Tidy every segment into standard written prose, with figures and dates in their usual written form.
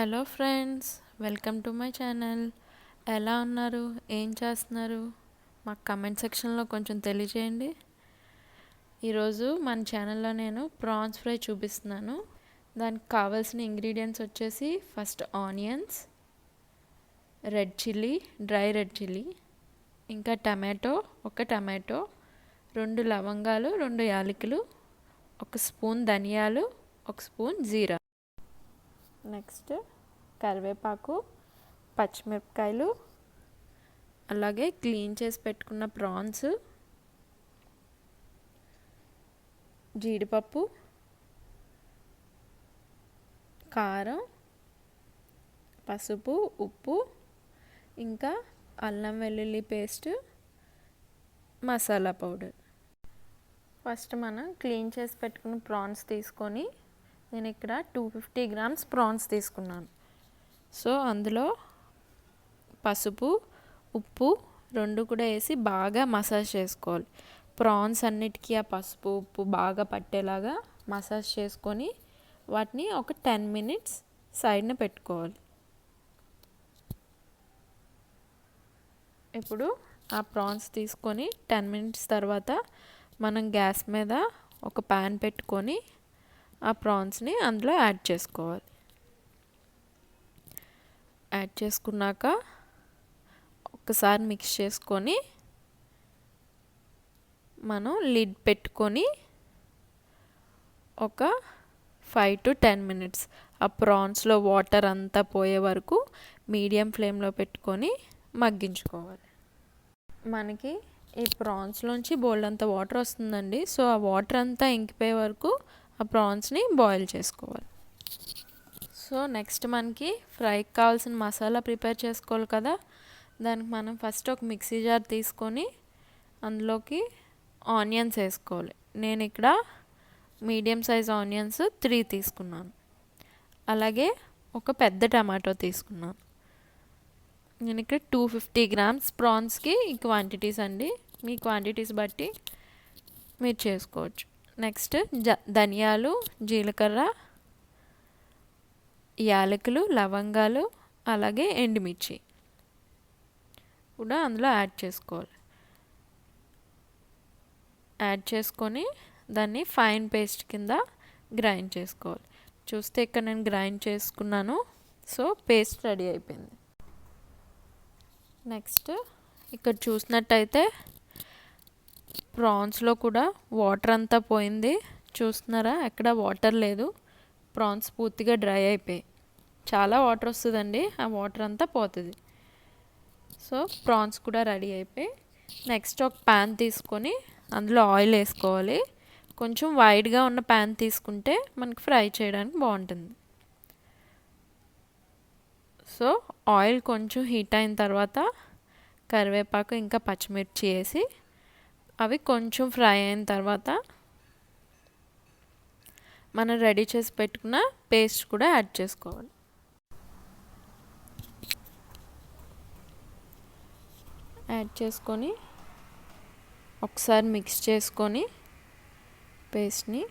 Hello friends, welcome to my channel. ఎలా ఉన్నారు, ఏం చేస్తున్నారు? మాకు కమెంట్ సెక్షన్లో కొంచెం తెలియజేయండి. ఈరోజు మన ఛానల్లో నేను ప్రాన్స్ ఫ్రై చూపిస్తున్నాను. దానికి కావాల్సిన ఇంగ్రీడియంట్స్ వచ్చేసి first onions, red chilli, dry red chilli, ఇంకా ఒక టమాటో, 2 లవంగాలు, 2 యాలకులు, 1 స్పూన్ ధనియాలు, 1 స్పూన్ జీరా, నెక్స్ట్ కరివేపాకు, పచ్చిమిరపకాయలు, అలాగే క్లీన్ చేసి పెట్టుకున్న ప్రాన్స్, జీడిపప్పు, కారం, పసుపు, ఉప్పు, ఇంకా అల్లం వెల్లుల్లి పేస్ట్, మసాలా పౌడర్. ఫస్ట్ మనం క్లీన్ చేసి పెట్టుకున్న ప్రాన్స్ తీసుకొని, నేను ఇక్కడ 250 గ్రామ్స్ ప్రాన్స్ తీసుకున్నాను. సో అందులో పసుపు, ఉప్పు 2 కూడా వేసి బాగా మసాజ్ చేసుకోవాలి. ప్రాన్స్ అన్నిటికీ ఆ పసుపు, ఉప్పు బాగా పట్టేలాగా మసాజ్ చేసుకొని వాటిని ఒక 10 మినిట్స్ సైడ్న పెట్టుకోవాలి. ఇప్పుడు ఆ ప్రాన్స్ తీసుకొని 10 మినిట్స్ తర్వాత మనం గ్యాస్ మీద ఒక ప్యాన్ పెట్టుకొని ఆ ప్రాన్స్ని అందులో యాడ్ చేసుకోవాలి. యాడ్ చేసుకున్నాక ఒకసారి మిక్స్ చేసుకొని మనం లిడ్ పెట్టుకొని ఒక 5 to 10 మినిట్స్ ఆ ప్రాన్స్లో వాటర్ అంతా పోయే వరకు మీడియం ఫ్లేమ్లో పెట్టుకొని మగ్గించుకోవాలి. మనకి ఈ ప్రాన్స్లోంచి బోల్డ్ అంత వాటర్ వస్తుందండి. సో ఆ వాటర్ అంతా ఇంకిపోయే వరకు ఆ ప్రాన్స్ని బాయిల్ చేసుకోవాలి. సో నెక్స్ట్ మనకి ఫ్రైకి కావాల్సిన మసాలా ప్రిపేర్ చేసుకోవాలి కదా. దానికి మనం ఫస్ట్ ఒక మిక్సీ జార్ తీసుకొని అందులోకి ఆనియన్స్ వేసుకోవాలి. నేను ఇక్కడ మీడియం సైజ్ ఆనియన్స్ 3 తీసుకున్నాను. అలాగే ఒక పెద్ద టమాటో తీసుకున్నాను. నేను ఇక్కడ 250 గ్రామ్స్ ప్రాన్స్కి ఈ క్వాంటిటీస్ అండి. మీ క్వాంటిటీస్ బట్టి మీరు చేసుకోవచ్చు. నెక్స్ట్ ధనియాలు, జీలకర్ర, యాలకులు, లవంగాలు, అలాగే ఎండుమిర్చి కూడా అందులో యాడ్ చేసుకోవాలి. యాడ్ చేసుకొని దాన్ని ఫైన్ పేస్ట్ కింద గ్రైండ్ చేసుకోవాలి. చూస్తే ఇక్కడ నేను గ్రైండ్ చేసుకున్నాను. సో పేస్ట్ రెడీ అయిపోయింది. నెక్స్ట్ ఇక్కడ చూసినట్టయితే ప్రాన్స్లో కూడా వాటర్ అంతా పోయింది. చూస్తున్నారా, ఎక్కడ వాటర్ లేదు. ప్రాన్స్ పూర్తిగా డ్రై అయిపోయి చాలా వాటర్ వస్తుందండి. ఆ వాటర్ అంతా పోతుంది. సో ప్రాన్స్ కూడా రెడీ అయిపోయి నెక్స్ట్ ఒక ప్యాన్ తీసుకొని అందులో ఆయిల్ వేసుకోవాలి. కొంచెం వైడ్గా ఉన్న ప్యాన్ తీసుకుంటే మనకి ఫ్రై చేయడానికి బాగుంటుంది. సో ఆయిల్ కొంచెం హీట్ అయిన తర్వాత కరివేపాకు ఇంకా పచ్చిమిర్చి వేసి అవి కొంచెం ఫ్రై అయిన తర్వాత మనం రెడీ చేసి పెట్టుకున్న పేస్ట్ కూడా యాడ్ చేసుకోవాలి. యాడ్ చేసుకొని ఒకసారి మిక్స్ చేసుకొని పేస్ట్ని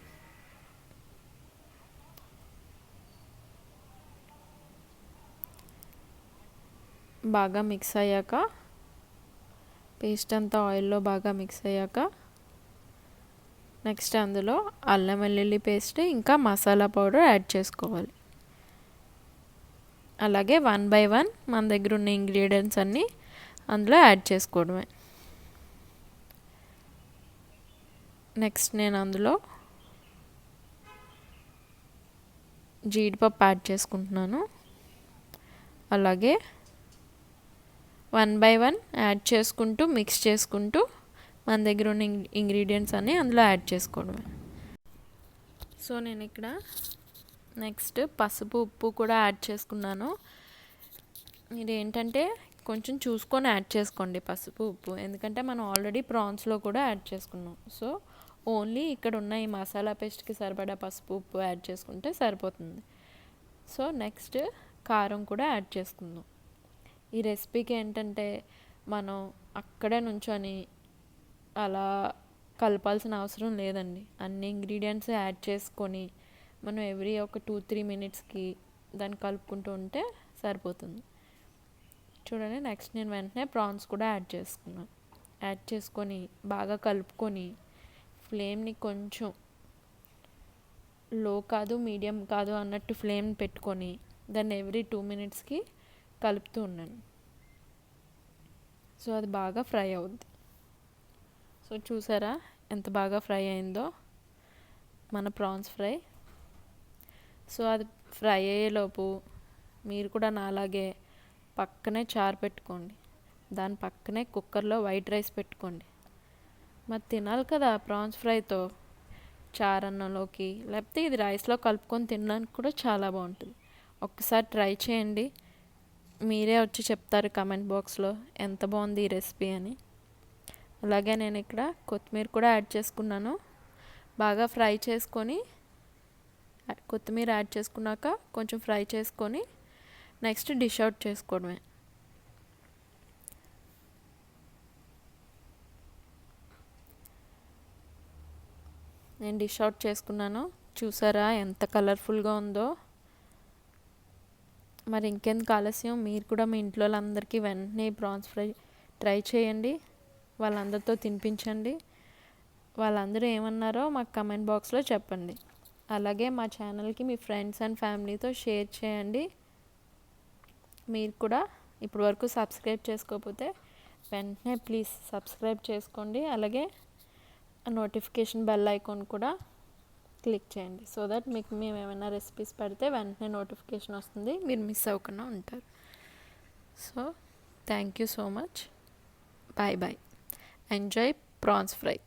బాగా మిక్స్ అయ్యాక, పేస్ట్ అంతా ఆయిల్లో బాగా మిక్స్ అయ్యాక నెక్స్ట్ అందులో అల్లం వెల్లుల్లి పేస్ట్ ఇంకా మసాలా పౌడర్ యాడ్ చేసుకోవాలి. అలాగే 1 by 1 మన దగ్గర ఉన్న ఇంగ్రీడియంట్స్ అన్నీ అందులో యాడ్ చేసుకోవడమే. నెక్స్ట్ నేను అందులో జీడిపప్పు యాడ్ చేసుకుంటున్నాను. అలాగే 1 by 1 యాడ్ చేసుకుంటూ మిక్స్ చేసుకుంటూ మన దగ్గర ఉన్న ఇంగ్రీడియంట్స్ అన్నీ అందులో యాడ్ చేసుకోవడమే. సో నేను ఇక్కడ నెక్స్ట్ పసుపు, ఉప్పు కూడా యాడ్ చేసుకున్నాను. మీరు ఏంటంటే కొంచెం చూసుకొని యాడ్ చేసుకోండి పసుపు, ఉప్పు. ఎందుకంటే మనం ఆల్రెడీ ప్రాన్స్లో కూడా యాడ్ చేసుకున్నాం. సో ఓన్లీ ఇక్కడ ఉన్న ఈ మసాలా పేస్ట్కి సరిపడా పసుపు, ఉప్పు యాడ్ చేసుకుంటే సరిపోతుంది. సో నెక్స్ట్ కారం కూడా యాడ్ చేసుకుందాం. ఈ రెసిపీకి ఏంటంటే మనం అక్కడే నుంచొని అలా కలపాల్సిన అవసరం లేదండి. అన్ని ఇంగ్రీడియంట్స్ యాడ్ చేసుకొని మనం ఎవ్రీ ఒక 2-3 మినిట్స్కి దాన్ని కలుపుకుంటూ ఉంటే సరిపోతుంది. చూడండి, నెక్స్ట్ నేను వెంటనే ప్రాన్స్ కూడా యాడ్ చేసుకొని బాగా కలుపుకొని ఫ్లేమ్ని కొంచెం లో కాదు మీడియం కాదు అన్నట్టు ఫ్లేమ్ పెట్టుకొని దాన్ని ఎవ్రీ 2 మినిట్స్కి కలుపుతూ ఉన్నాను. సో అది బాగా ఫ్రై అవుద్ది. సో చూసారా ఎంత బాగా ఫ్రై అయిందో మన ప్రాన్స్ ఫ్రై. సో అది ఫ్రై అయ్యేలోపు మీరు కూడా నాలాగే పక్కనే చారు పెట్టుకోండి, దాని పక్కనే కుక్కర్లో వైట్ రైస్ పెట్టుకోండి. మరి తినాలి కదా ప్రాన్స్ ఫ్రైతో, చారన్నంలోకి లేకపోతే ఇది రైస్లో కలుపుకొని తినడానికి కూడా చాలా బాగుంటుంది. ఒక్కసారి ట్రై చేయండి, మీరే వచ్చి చెప్తారు కమెంట్ బాక్స్లో ఎంత బాగుంది ఈ రెసిపీ అని. అలాగే నేను ఇక్కడ కొత్తిమీర కూడా యాడ్ చేసుకున్నాను. బాగా ఫ్రై చేసుకొని కొత్తిమీర యాడ్ చేసుకున్నాక కొంచెం ఫ్రై చేసుకొని నెక్స్ట్ డిష్ అవుట్ చేసుకోవడమే. నేను డిష్ అవుట్ చేసుకున్నాను. చూసారా ఎంత కలర్ఫుల్గా ఉందో. మరి ఇంకెందుకు ఆలస్యం, మీరు కూడా మీ ఇంట్లో వాళ్ళందరికీ వెంటనే ప్రాన్స్ ఫ్రై ట్రై చేయండి, వాళ్ళందరితో తినిపించండి. వాళ్ళందరూ ఏమన్నారో మాకు కమెంట్ బాక్స్లో చెప్పండి. అలాగే మా ఛానల్కి మీ ఫ్రెండ్స్ అండ్ ఫ్యామిలీతో షేర్ చేయండి. మీరు కూడా ఇప్పటి వరకు సబ్స్క్రైబ్ చేసుకోకపోతే వెంటనే ప్లీజ్ సబ్స్క్రైబ్ చేసుకోండి. అలాగే నోటిఫికేషన్ బెల్ ఐకాన్ కూడా క్లిక్ చేయండి, సో దట్ మీకు మేము ఏమైనా రెసిపీస్ పెడితే వెంటనే నోటిఫికేషన్ వస్తుంది, మీరు మిస్ అవ్వకుండా ఉంటారు. So thank you so much. Bye bye. Enjoy prawns fry.